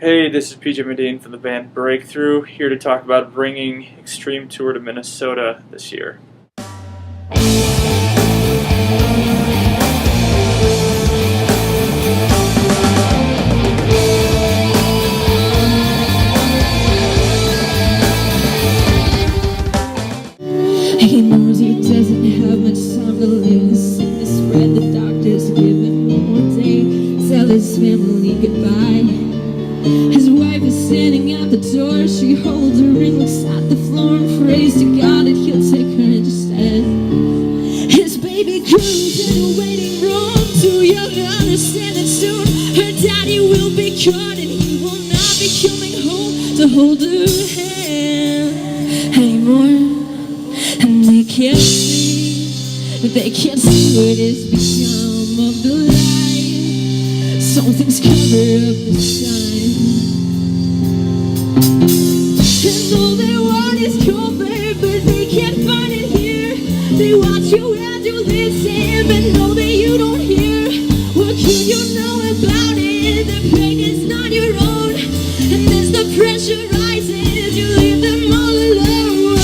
Hey, this is PJ Medine from the band Breakthrough, here to talk about bringing Extreme Tour to Minnesota this year. He knows he doesn't have much time to live. The sickness spread, the doctors give him one more day. Tell his family goodbye. His wife is standing at the door. She holds a ring, looks at the floor and prays to God that he'll take her instead. His baby girl's in a waiting room, too young to understand that soon her daddy will be gone and he will not be coming home to hold her hand anymore. And they can't see, but they can't see what has become of the light. Something's covered up the sun. And all they want is comfort, but they can't find it here. They watch you and you listen, but know that you don't hear. What can you know about it? The pain is not your own, and as the pressure rises, you leave them all alone.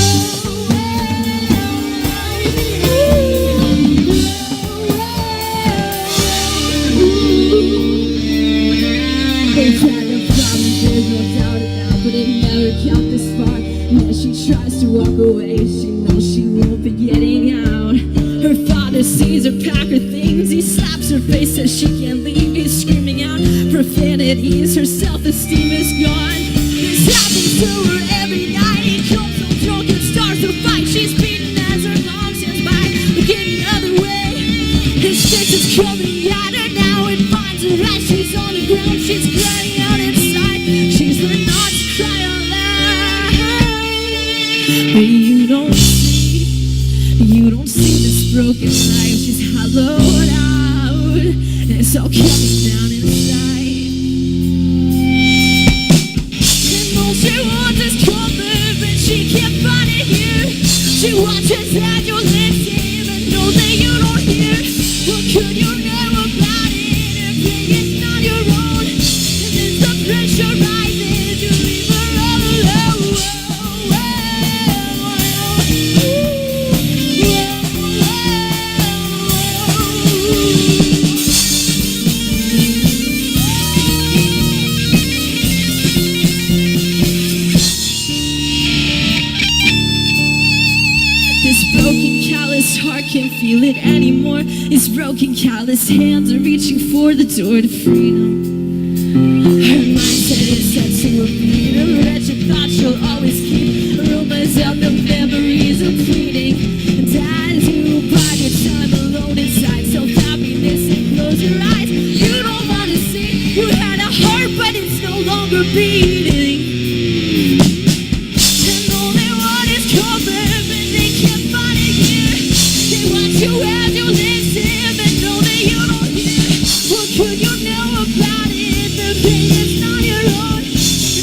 They've had their problems, there's no doubt about, but it never got this far. And as she tries to walk away, she knows she won't be getting out. Her father sees her pack her things. He slaps her face, says she can't leave. He's screaming out profanities. Her self-esteem is gone. This happens to her every night. He comes home drunk and starts to fight. She's beaten as her mom stands by, looking the other way. His fist is coming at her now. It finds her as she's on the ground. She's crying out inside. She's learned not to cry out loud. But you don't see this broken life. She's hollowed out, and it's all coming down inside. And all she wants is comfort, but she can't find it here. She watches as you listen, but knows that you don't hear. What could you know about it? Her pain is not your own, and as the pressure rises, you leave her all alone. This broken, callous heart can't feel it anymore. His broken, callous hands are reaching for the door to freedom. Her mindset is set to a beat. A wretched thought she'll always keep. Rumors of the memories of pleading. And as you bide your time alone inside self-happiness and close your eyes, you don't want to see you had a heart, but it's no longer beating. And all they want is comfort, but they can't find it here. They watch you as you listen, but know that you don't hear. What could you know about it? The pain is not your own, and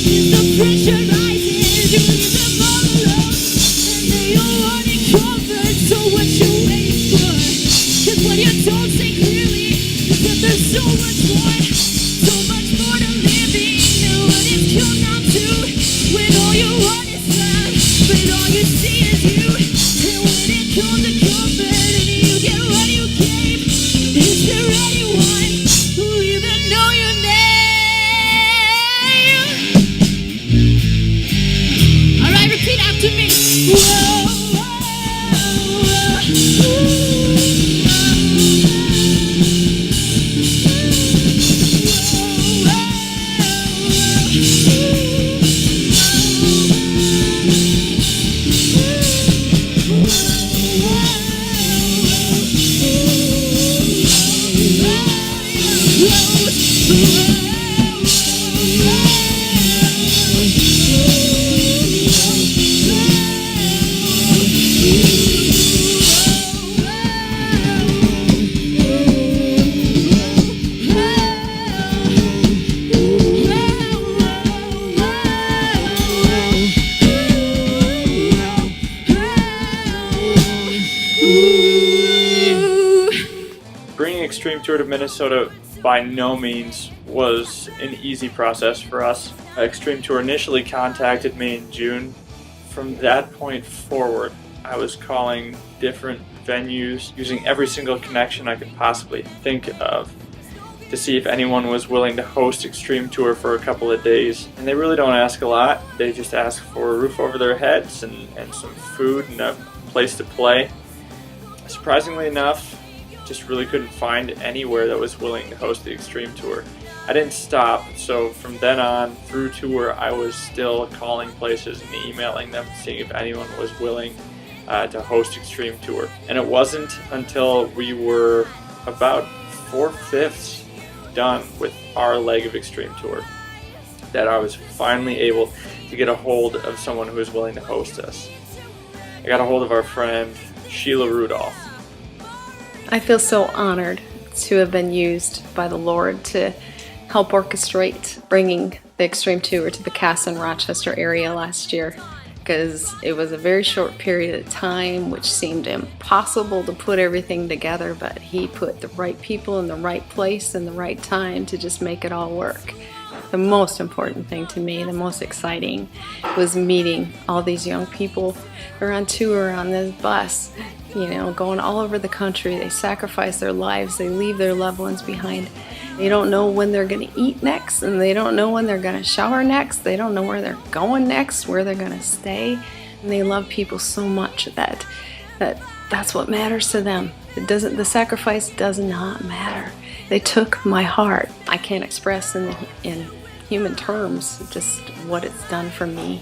as the pressure rises, you leave them all alone. And they all want it comfort, so what you waiting for? 'Cause what you don't see clearly is that there's so much more to living. And what it's come down to, when all you want is love, but all you see is you. And when it comes to comfort and you get what you gave, is there anyone who even know your name? Alright, repeat after me. Whoa, Bringing Extreme Tour to Minnesota by no means was an easy process for us. Extreme Tour initially contacted me in June. From that point forward, I was calling different venues, using every single connection I could possibly think of to see if anyone was willing to host Extreme Tour for a couple of days. And they really don't ask a lot. They just ask for a roof over their heads and some food and a place to play. Surprisingly enough, just really couldn't find anywhere that was willing to host the Extreme Tour. I didn't stop, so from then on through tour I was still calling places and emailing them, seeing if anyone was willing to host Extreme Tour. And it wasn't until we were about 4/5 done with our leg of Extreme Tour that I was finally able to get a hold of someone who was willing to host us. I got a hold of our friend Sheila Rudolph. I feel so honored to have been used by the Lord to help orchestrate bringing the Extreme Tour to the Cass and Rochester area last year, because it was a very short period of time which seemed impossible to put everything together, but He put the right people in the right place and the right time to just make it all work. The most important thing to me, the most exciting, was meeting all these young people who are on tour on this bus, going all over the country. They sacrifice their lives, they leave their loved ones behind. They don't know when they're going to eat next, and they don't know when they're going to shower next. They don't know where they're going next, where they're going to stay. And they love people so much that's what matters to them. The sacrifice does not matter. They took my heart. I can't express in human terms just what it's done for me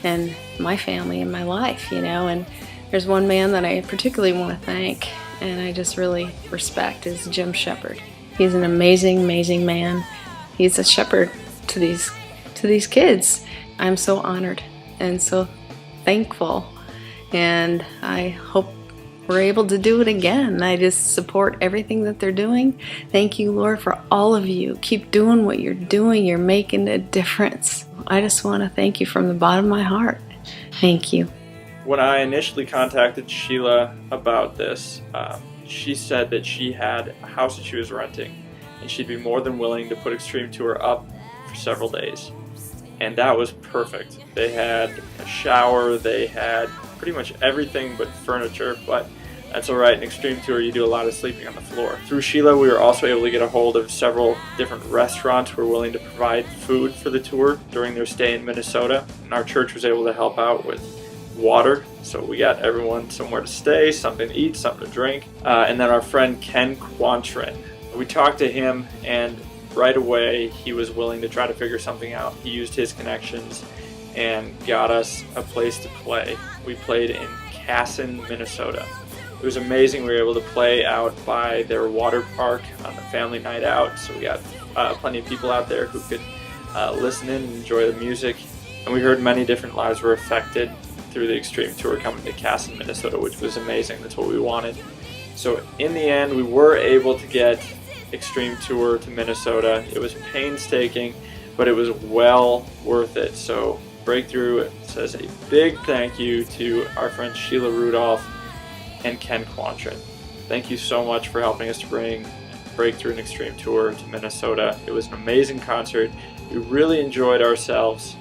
and my family and my life, And there's one man that I particularly want to thank, and I just really respect, is Jim Shepherd. He's an amazing, amazing man. He's a shepherd to these kids. I'm so honored and so thankful, and I hope we're able to do it again. I just support everything that they're doing. Thank you, Lord, for all of you. Keep doing what you're doing. You're making a difference. I just want to thank you from the bottom of my heart. Thank you. When I initially contacted Sheila about this, she said that she had a house that she was renting and she'd be more than willing to put Extreme Tour up for several days. And that was perfect. They had a shower, they had pretty much everything but furniture, but that's alright. In Extreme Tour you do a lot of sleeping on the floor. Through Sheila we were also able to get a hold of several different restaurants who were willing to provide food for the tour during their stay in Minnesota. And our church was able to help out with water, so we got everyone somewhere to stay, something to eat, something to drink. And then our friend Ken Quantren, we talked to him, and right away he was willing to try to figure something out. He used his connections and got us a place to play. We played in Casson, Minnesota. It was amazing. We were able to play out by their water park on the family night out, so we got plenty of people out there who could listen in and enjoy the music. And we heard many different lives were affected through the Extreme Tour coming to Casson, Minnesota, which was amazing. That's what we wanted. So in the end, we were able to get Extreme Tour to Minnesota. It was painstaking, but it was well worth it. So Breakthrough says a big thank you to our friends Sheila Rudolph and Ken Quantren. Thank you so much for helping us to bring Breakthrough and Extreme Tour to Minnesota. It was an amazing concert. We really enjoyed ourselves,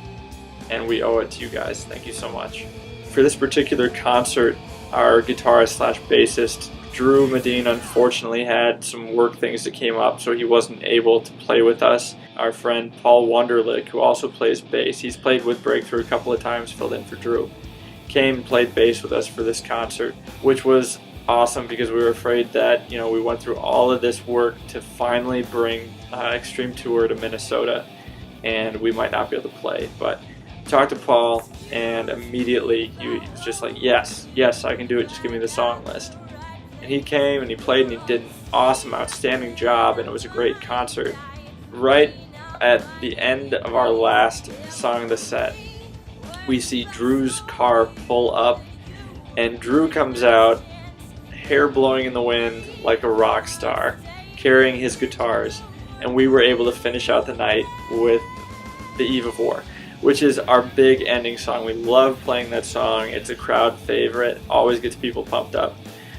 and we owe it to you guys. Thank you so much. For this particular concert, our guitarist slash bassist Drew Medina unfortunately had some work things that came up, so he wasn't able to play with us. Our friend Paul Wunderlich, who also plays bass, he's played with Breakthrough a couple of times, filled in for Drew, came and played bass with us for this concert, which was awesome because we were afraid that, we went through all of this work to finally bring Extreme Tour to Minnesota and we might not be able to play. But talked to Paul, and immediately he was just like, yes, I can do it, just give me the song list. And he came and he played and he did an awesome, outstanding job, and it was a great concert. Right at the end of our last song of the set, we see Drew's car pull up, and Drew comes out, hair blowing in the wind like a rock star, carrying his guitars, and we were able to finish out the night with The Eve of War, which is our big ending song. We love playing that song. It's a crowd favorite, always gets people pumped up.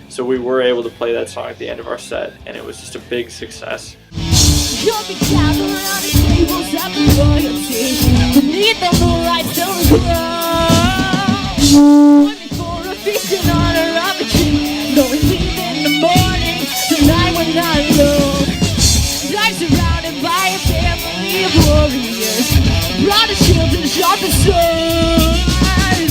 So we were able to play that song at the end of our set, and it was just a big success. You'll be gathered around the tables at the royalty. Beneath the moonlight, still grow. Join me for a feast in honor of a king. Though we leave in the morning, tonight we're not alone. I'm surrounded by a family of warriors. Brought a shield and sharpened swords.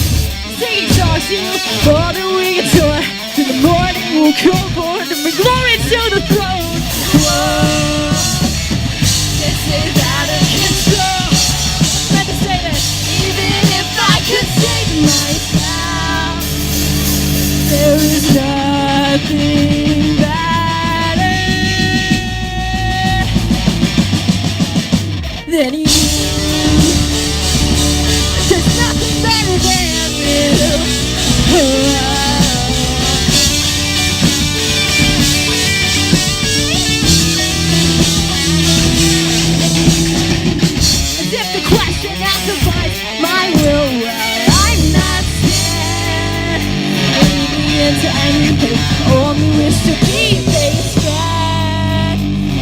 Singing songs to all that we adore. In the morning we'll come forward and bring glory to the throne. Whoa, this is out of control. Let me say that even if I could save myself, there is nothing better than you. There's nothing better than you. As if the question amplifies my will, well, I'm not scared. Lead me into anything, only wish to be scared.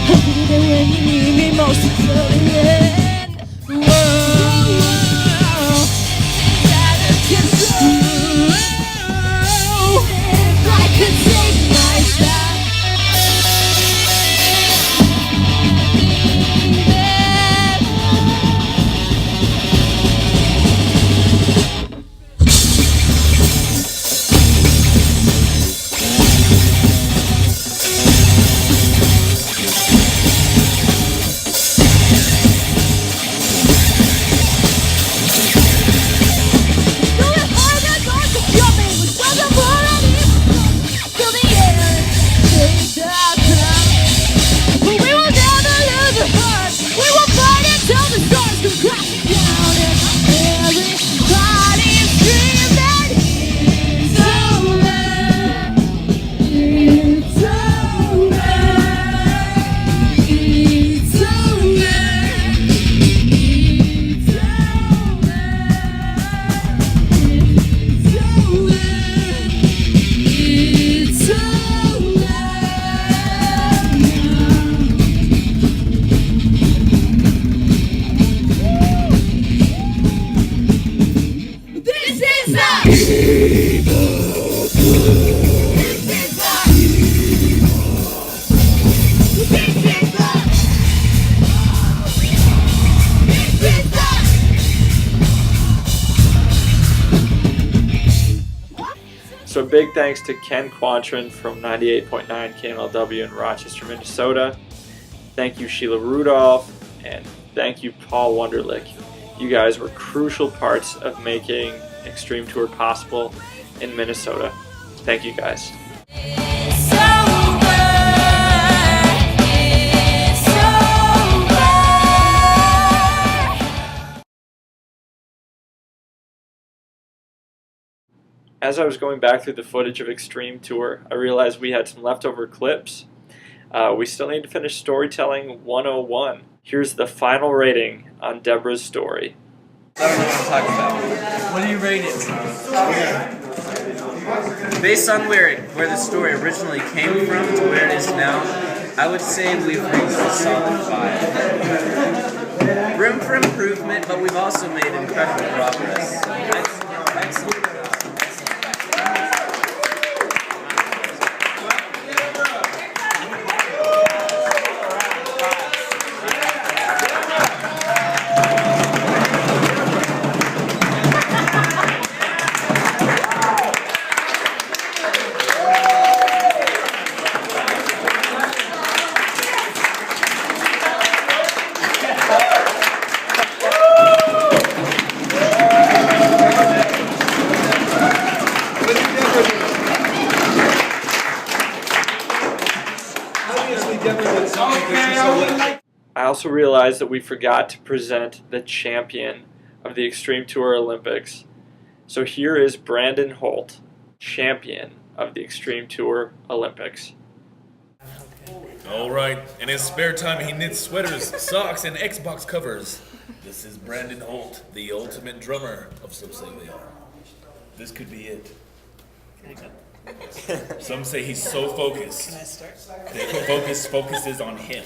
I'll be there when you need me most until the end. Whoa, it's out of control. If I could save myself, So big thanks to Ken Quantran from 98.9 KMLW in Rochester, Minnesota. Thank you Sheila Rudolph, and thank you Paul Wunderlich. You guys were crucial parts of making Extreme Tour possible in Minnesota. Thank you guys. As I was going back through the footage of Extreme Tour, I realized we had some leftover clips. We still need to finish storytelling 101. Here's the final rating on Deborah's story. I don't know what I'm talking about. What do you rate it? Based on where the story originally came from to where it is now, I would say we've reached a solid 5. Room for improvement, but we've also made incredible progress. Excellent. I also realized that we forgot to present the champion of the Extreme Tour Olympics. So here is Brandon Holt, champion of the Extreme Tour Olympics. All right, in his spare time he knits sweaters, socks, and Xbox covers. This is Brandon Holt, the ultimate drummer of Some Say They Are. This could be it. Some say he's so focused that focus focuses on him.